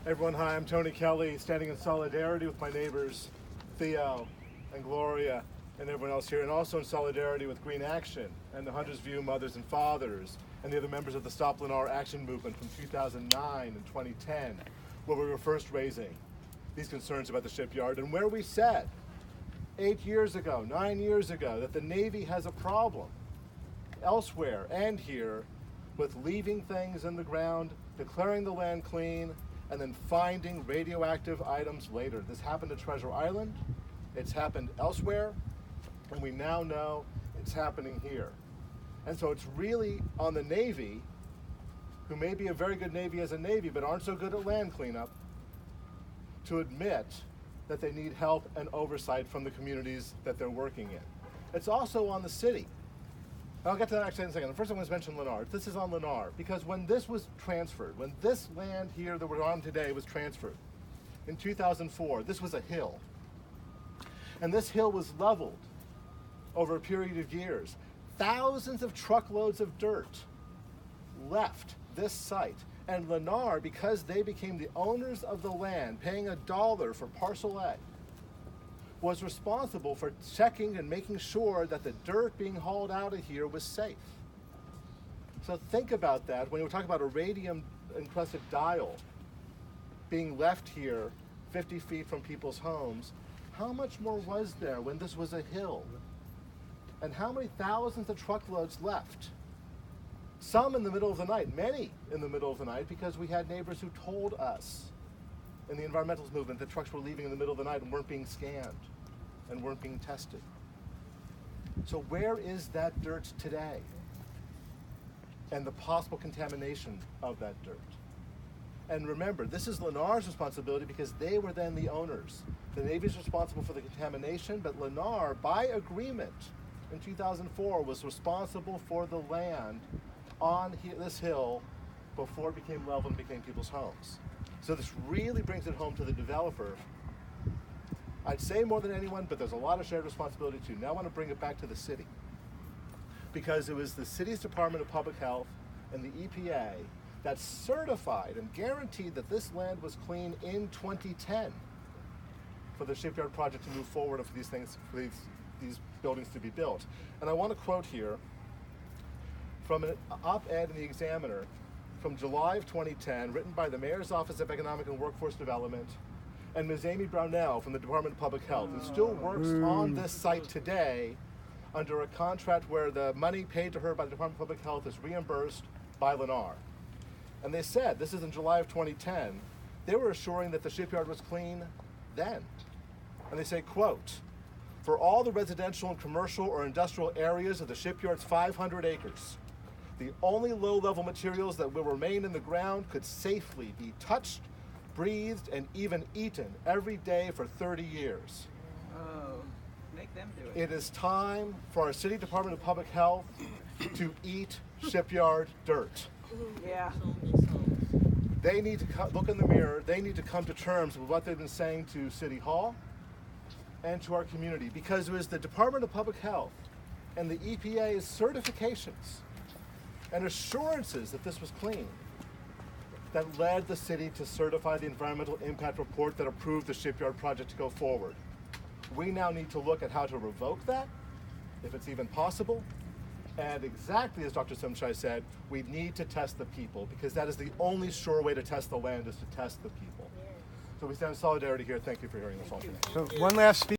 Everyone, hi, I'm Tony Kelly, standing in solidarity with my neighbors, Theo and Gloria and everyone else here, and also in solidarity with Green Action and the Hunters View Mothers and Fathers and the other members of the Stop Lennar Action Movement from 2009 and 2010, where we were first raising these concerns about the shipyard, and where we said 9 years ago, that the Navy has a problem elsewhere and here with leaving things in the ground, declaring the land clean, and then finding radioactive items later. This happened at Treasure Island, it's happened elsewhere, and we now know it's happening here. And so it's really on the Navy, who may be a very good Navy as a Navy, but aren't so good at land cleanup, to admit that they need help and oversight from the communities that they're working in. It's also on the city. I'll get to that actually in a second. First I want to mention Lennar. This is on Lennar, because when this was transferred, when this land here that we're on today was transferred in 2004, this was a hill. And this hill was leveled over a period of years. Thousands of truckloads of dirt left this site. And Lennar, because they became the owners of the land, paying $1 for parcel A, was responsible for checking and making sure that the dirt being hauled out of here was safe. So think about that when we're talking about a radium encrusted dial being left here 50 feet from people's homes. How much more was there when this was a hill? And how many thousands of truckloads left? Some in the middle of the night, many in the middle of the night, because we had neighbors who told us in the environmentalist movement that trucks were leaving in the middle of the night and weren't being scanned and weren't being tested. So where is that dirt today? And the possible contamination of that dirt. And remember, this is Lennar's responsibility because they were then the owners. The Navy's responsible for the contamination, but Lennar, by agreement in 2004, was responsible for the land on this hill before it became level and became people's homes. So this really brings it home to the developer. I'd say more than anyone, but there's a lot of shared responsibility too. Now I want to bring it back to the city, because it was the city's Department of Public Health and the EPA that certified and guaranteed that this land was clean in 2010 for the shipyard project to move forward and for these things, for these buildings to be built. And I want to quote here from an op-ed in the Examiner from July of 2010, written by the Mayor's Office of Economic and Workforce Development and Ms. Amy Brownell from the Department of Public Health, who still works on this site today under a contract where the money paid to her by the Department of Public Health is reimbursed by Lennar. And they said, this is in July of 2010, they were assuring that the shipyard was clean then. And they say, quote, "For all the residential and commercial or industrial areas of the shipyard's 500 acres, the only low-level materials that will remain in the ground could safely be touched, breathed, and even eaten every day for 30 years. Oh, make them do it. It is time for our City Department of Public Health to eat shipyard dirt. Yeah. They need to look in the mirror. They need to come to terms with what they've been saying to City Hall and to our community, because it was the Department of Public Health and the EPA's certifications and assurances that this was clean that led the city to certify the environmental impact report that approved the shipyard project to go forward. We now need to look at how to revoke that, if it's even possible. And exactly as Dr. Simchai said, we need to test the people, because that is the only sure way to test the land, is to test the people. So we stand in solidarity here. Thank you for hearing us all today. So one last speaker.